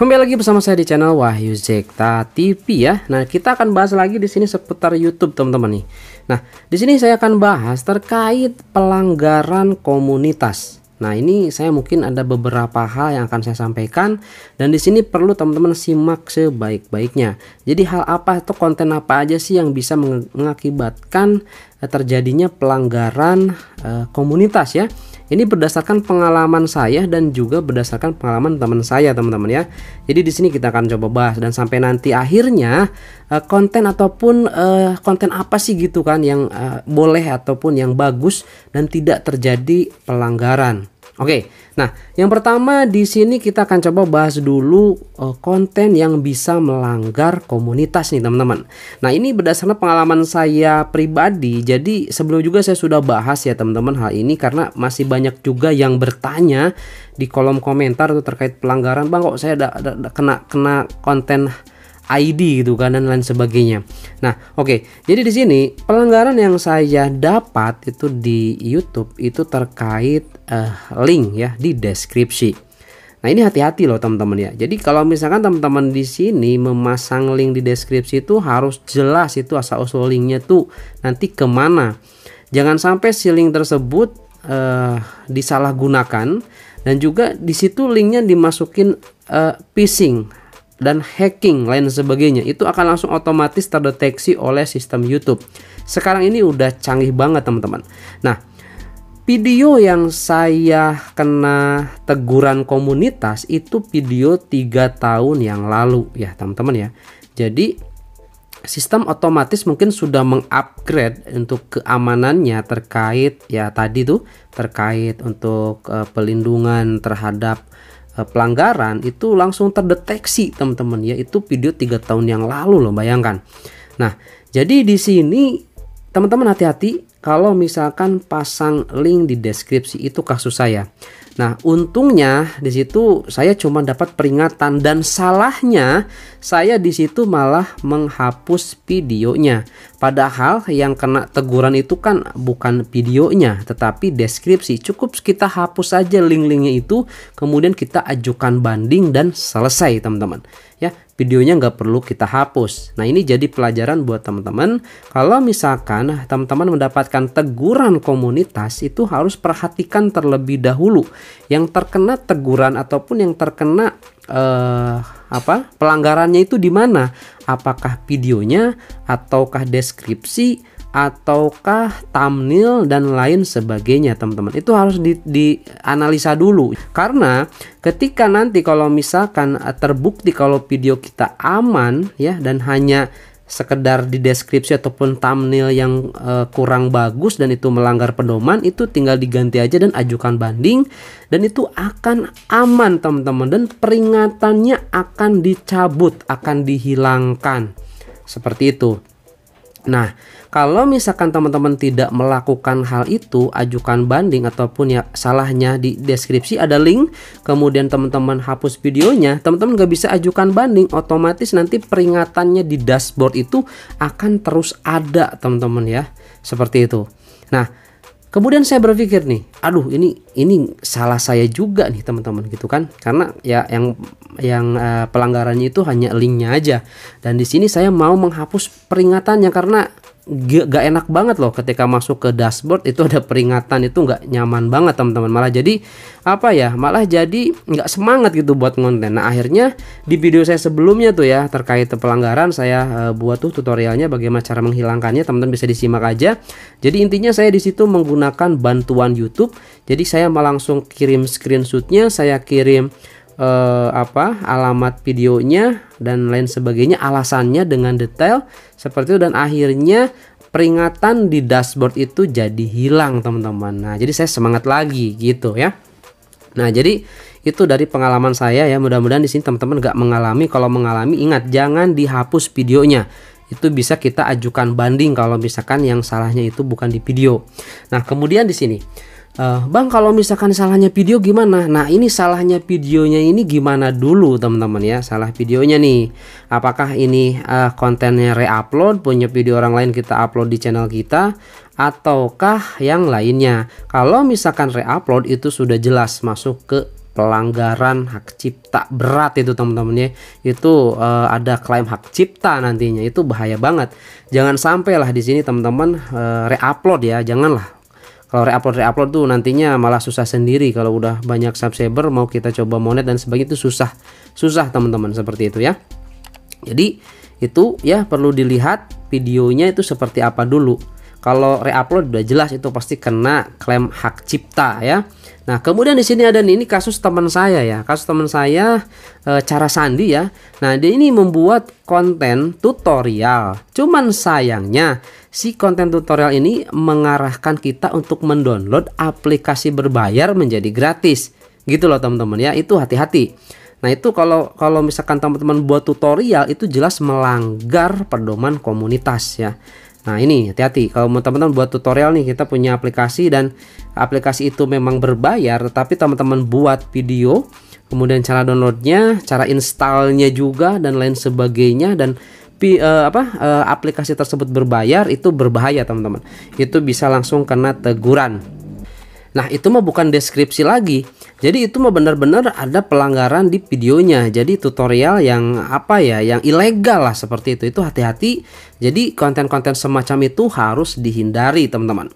Kembali lagi bersama saya di channel Wahyu Zekta TV ya. Nah, kita akan bahas lagi di sini seputar YouTube, teman-teman nih. Nah, di sini saya akan bahas terkait pelanggaran komunitas. Nah, ini saya mungkin ada beberapa hal yang akan saya sampaikan dan di sini perlu teman-teman simak sebaik-baiknya. Jadi hal apa atau konten apa aja sih yang bisa mengakibatkan terjadinya pelanggaran komunitas ya. Ini berdasarkan pengalaman saya dan juga berdasarkan pengalaman teman saya, teman-teman ya. Jadi di sini kita akan coba bahas dan sampai nanti akhirnya konten ataupun konten apa sih gitu kan yang boleh ataupun yang bagus dan tidak terjadi pelanggaran. Oke, nah yang pertama di sini kita akan coba bahas dulu konten yang bisa melanggar komunitas nih teman-teman. Nah ini berdasarkan pengalaman saya pribadi. Jadi sebelum juga saya sudah bahas ya teman-teman hal ini karena masih banyak juga yang bertanya di kolom komentar itu terkait pelanggaran. Bang kok saya ada kena konten ID gitu kan dan lain sebagainya. Nah, oke. Jadi di sini pelanggaran yang saya dapat itu di YouTube itu terkait link ya di deskripsi. Nah, ini hati-hati loh teman-teman ya. Jadi kalau misalkan teman-teman di sini memasang link di deskripsi itu harus jelas itu asal usul linknya tuh nanti kemana. Jangan sampai si link tersebut disalahgunakan dan juga di situ linknya dimasukin phishing dan hacking lain sebagainya, itu akan langsung otomatis terdeteksi oleh sistem YouTube. Sekarang ini udah canggih banget teman-teman. Nah, video yang saya kena teguran komunitas itu video 3 tahun yang lalu ya teman-teman ya. Jadi sistem otomatis mungkin sudah mengupgrade untuk keamanannya terkait ya tadi tuh terkait untuk pelindungan terhadap pelanggaran itu langsung terdeteksi teman-teman ya. Itu video 3 tahun yang lalu loh, bayangkan. Nah, jadi di sini teman-teman hati-hati kalau misalkan pasang link di deskripsi, itu kasus saya. Nah, untungnya di situ saya cuma dapat peringatan dan salahnya saya di situ malah menghapus videonya. Padahal yang kena teguran itu kan bukan videonya, tetapi deskripsi. Cukup kita hapus saja link-linknya itu, kemudian kita ajukan banding dan selesai teman-teman. Ya, videonya nggak perlu kita hapus. Nah, ini jadi pelajaran buat teman-teman. Kalau misalkan teman-teman mendapatkan teguran komunitas, itu harus perhatikan terlebih dahulu yang terkena teguran ataupun yang terkena pelanggarannya itu di mana? Apakah videonya ataukah deskripsi ataukah thumbnail dan lain sebagainya teman-teman. Itu harus dianalisa dulu. Karena ketika nanti kalau misalkan terbukti kalau video kita aman ya dan hanya sekedar di deskripsi ataupun thumbnail yang kurang bagus dan itu melanggar pedoman, itu tinggal diganti aja dan ajukan banding dan itu akan aman teman-teman dan peringatannya akan dicabut, akan dihilangkan seperti itu. Nah, kalau misalkan teman-teman tidak melakukan hal itu, ajukan banding ataupun ya salahnya di deskripsi ada link, kemudian teman-teman hapus videonya, teman-teman nggak bisa ajukan banding, otomatis nanti peringatannya di dashboard itu akan terus ada teman-teman ya, seperti itu. Nah, kemudian saya berpikir nih, aduh ini salah saya juga nih teman-teman gitu kan, karena ya yang pelanggarannya itu hanya linknya aja dan di sini saya mau menghapus peringatannya karena gak enak banget loh ketika masuk ke dashboard itu ada peringatan, itu gak nyaman banget teman-teman, malah jadi malah jadi gak semangat gitu buat konten. Nah akhirnya di video saya sebelumnya tuh ya terkait pelanggaran saya buat tuh tutorialnya bagaimana cara menghilangkannya, teman-teman bisa disimak aja. Jadi intinya saya di situ menggunakan bantuan YouTube. Jadi saya langsung kirim screenshotnya, saya kirim alamat videonya dan lain sebagainya, alasannya dengan detail seperti itu dan akhirnya peringatan di dashboard itu jadi hilang teman-teman. Nah jadi saya semangat lagi gitu ya. Nah jadi itu dari pengalaman saya ya, mudah-mudahan di sini teman-teman gak mengalami. Kalau mengalami ingat jangan dihapus videonya, itu bisa kita ajukan banding kalau misalkan yang salahnya itu bukan di video. Nah kemudian di sini Bang kalau misalkan salahnya video gimana? Nah ini salahnya videonya ini gimana dulu teman-teman ya, salah videonya nih. Apakah ini kontennya reupload, punya video orang lain kita upload di channel kita, ataukah yang lainnya? Kalau misalkan reupload itu sudah jelas masuk ke pelanggaran hak cipta berat itu teman-teman ya. Itu ada klaim hak cipta nantinya, itu bahaya banget. Jangan sampai lah di sini teman-teman reupload ya, janganlah. Kalau reupload tuh nantinya malah susah sendiri. Kalau udah banyak subscriber mau kita coba monet dan sebagainya itu susah teman-teman, seperti itu ya. Jadi itu ya perlu dilihat videonya itu seperti apa dulu. Kalau reupload udah jelas itu pasti kena klaim hak cipta ya. Nah, kemudian di sini ada nih, ini kasus teman saya ya. Kasus teman saya Cara Sandi ya. Nah, dia ini membuat konten tutorial. Cuman sayangnya si konten tutorial ini mengarahkan kita untuk mendownload aplikasi berbayar menjadi gratis. Gitu loh teman-teman ya. Itu hati-hati. Nah, itu kalau misalkan teman-teman buat tutorial itu jelas melanggar pedoman komunitas ya. Nah, ini hati-hati kalau teman-teman buat tutorial nih, kita punya aplikasi dan aplikasi itu memang berbayar, tetapi teman-teman buat video, kemudian cara downloadnya, cara installnya juga dan lain sebagainya, dan aplikasi tersebut berbayar, itu berbahaya teman-teman. Itu bisa langsung kena teguran. Nah, itu mah bukan deskripsi lagi. Jadi itu mah benar-benar ada pelanggaran di videonya. Jadi tutorial yang yang ilegal lah seperti itu. Itu hati-hati. Jadi konten-konten semacam itu harus dihindari teman-teman.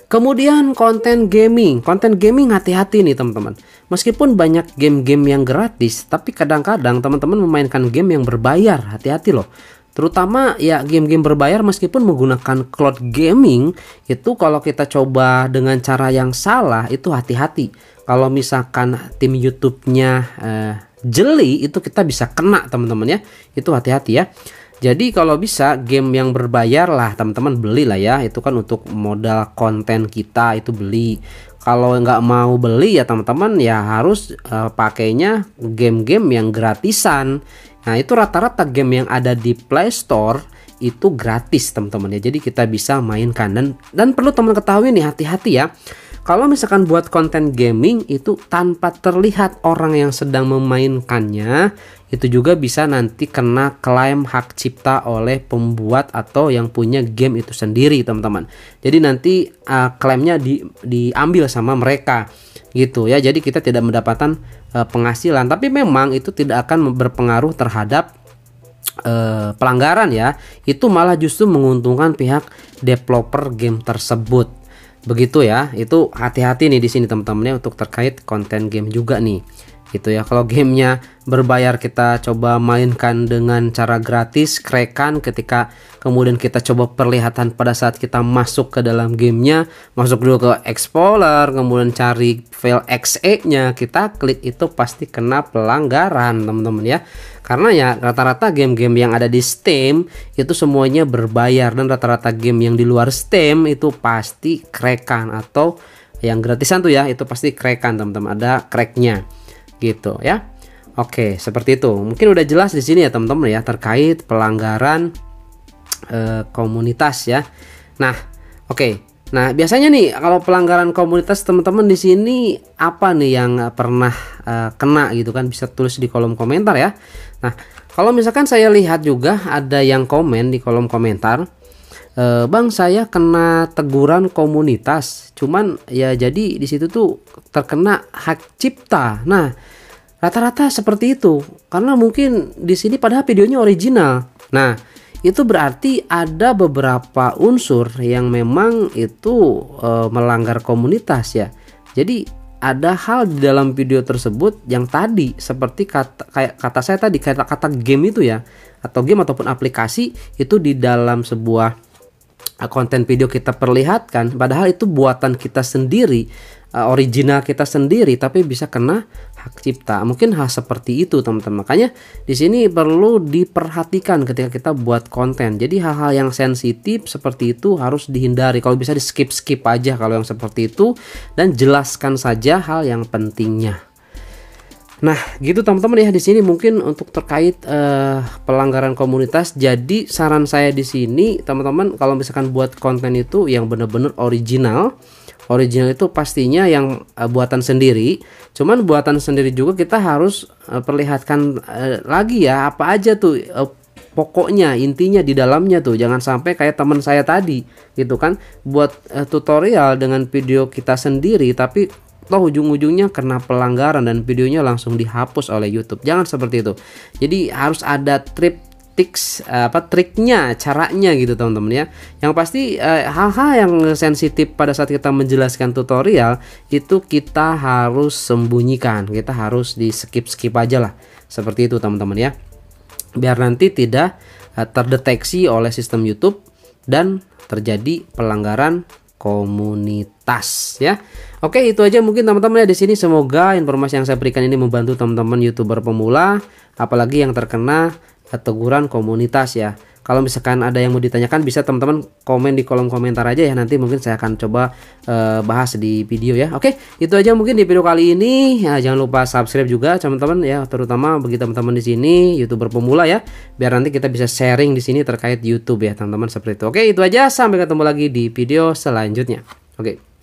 Kemudian konten gaming. Konten gaming hati-hati nih teman-teman. Meskipun banyak game-game yang gratis, tapi kadang-kadang teman-teman memainkan game yang berbayar. Hati-hati loh. Terutama ya game-game berbayar meskipun menggunakan cloud gaming, itu kalau kita coba dengan cara yang salah itu hati-hati. Kalau misalkan tim YouTube-nya jeli, itu kita bisa kena teman-teman ya. Itu hati-hati ya. Jadi kalau bisa game yang berbayar lah teman-teman beli lah ya. Itu kan untuk modal konten kita, itu beli. Kalau nggak mau beli ya teman-teman ya harus pakainya game-game yang gratisan. Nah, itu rata-rata game yang ada di Play Store itu gratis teman-teman ya. Jadi kita bisa mainkan, dan perlu teman ketahui nih, hati-hati ya. Kalau misalkan buat konten gaming itu tanpa terlihat orang yang sedang memainkannya, itu juga bisa nanti kena klaim hak cipta oleh pembuat atau yang punya game itu sendiri teman-teman. Jadi nanti klaimnya diambil sama mereka gitu ya. Jadi kita tidak mendapatkan penghasilan, tapi memang itu tidak akan berpengaruh terhadap pelanggaran ya. Itu malah justru menguntungkan pihak developer game tersebut. Begitu ya. Itu hati-hati nih di sini teman-teman ya, untuk terkait konten game juga nih. Gitu ya. Kalau gamenya berbayar kita coba mainkan dengan cara gratis, krekan, ketika kemudian kita coba perlihatan pada saat kita masuk ke dalam gamenya, masuk dulu ke Explorer, kemudian cari file exe nya, kita klik, itu pasti kena pelanggaran teman-teman ya. Karena ya rata-rata game-game yang ada di Steam itu semuanya berbayar, dan rata-rata game yang di luar Steam itu pasti krekan, atau yang gratisan tuh ya itu pasti krekan teman-teman, ada cracknya gitu ya. Oke, seperti itu. Mungkin udah jelas di sini ya teman-teman ya, terkait pelanggaran komunitas ya. Nah, oke. Nah, biasanya nih kalau pelanggaran komunitas teman-teman di sini apa nih yang pernah kena gitu kan, bisa tulis di kolom komentar ya. Nah, kalau misalkan saya lihat juga ada yang komen di kolom komentar, Bang, saya kena teguran komunitas, cuman ya jadi di situ tuh terkena hak cipta. Nah, rata-rata seperti itu karena mungkin di sini padahal videonya original. Nah, itu berarti ada beberapa unsur yang memang itu melanggar komunitas ya. Jadi ada hal di dalam video tersebut yang tadi seperti kata saya tadi, kata game itu ya, atau game ataupun aplikasi itu di dalam sebuah konten video kita perlihatkan, padahal itu buatan kita sendiri, original kita sendiri, tapi bisa kena hak cipta. Mungkin hal seperti itu teman-teman. Makanya di sini perlu diperhatikan ketika kita buat konten. Jadi hal-hal yang sensitif seperti itu harus dihindari. Kalau bisa di skip aja kalau yang seperti itu, dan jelaskan saja hal yang pentingnya. Nah, gitu teman-teman ya, di sini mungkin untuk terkait pelanggaran komunitas. Jadi saran saya di sini teman-teman, kalau misalkan buat konten itu yang benar-benar original itu pastinya yang buatan sendiri. Cuman buatan sendiri juga kita harus perlihatkan lagi ya apa aja tuh pokoknya, intinya di dalamnya tuh. Jangan sampai kayak teman saya tadi gitu kan, buat tutorial dengan video kita sendiri tapi toh ujung-ujungnya kena pelanggaran dan videonya langsung dihapus oleh YouTube. Jangan seperti itu. Jadi harus ada triknya, caranya gitu teman-teman ya. Yang pasti hal-hal yang sensitif pada saat kita menjelaskan tutorial itu kita harus sembunyikan, kita harus di skip aja lah, seperti itu teman-teman ya, biar nanti tidak terdeteksi oleh sistem YouTube dan terjadi pelanggaran komunitas ya. Oke, itu aja mungkin teman-teman ya di sini. Semoga informasi yang saya berikan ini membantu teman-teman YouTuber pemula, apalagi yang terkena teguran komunitas ya. Kalau misalkan ada yang mau ditanyakan, bisa teman-teman komen di kolom komentar aja ya. Nanti mungkin saya akan coba bahas di video ya. Oke, itu aja mungkin di video kali ini. Ya, jangan lupa subscribe juga teman-teman ya, terutama bagi teman-teman di sini YouTuber pemula ya, biar nanti kita bisa sharing di sini terkait YouTube ya teman-teman, seperti itu. Oke, itu aja, sampai ketemu lagi di video selanjutnya. Oke.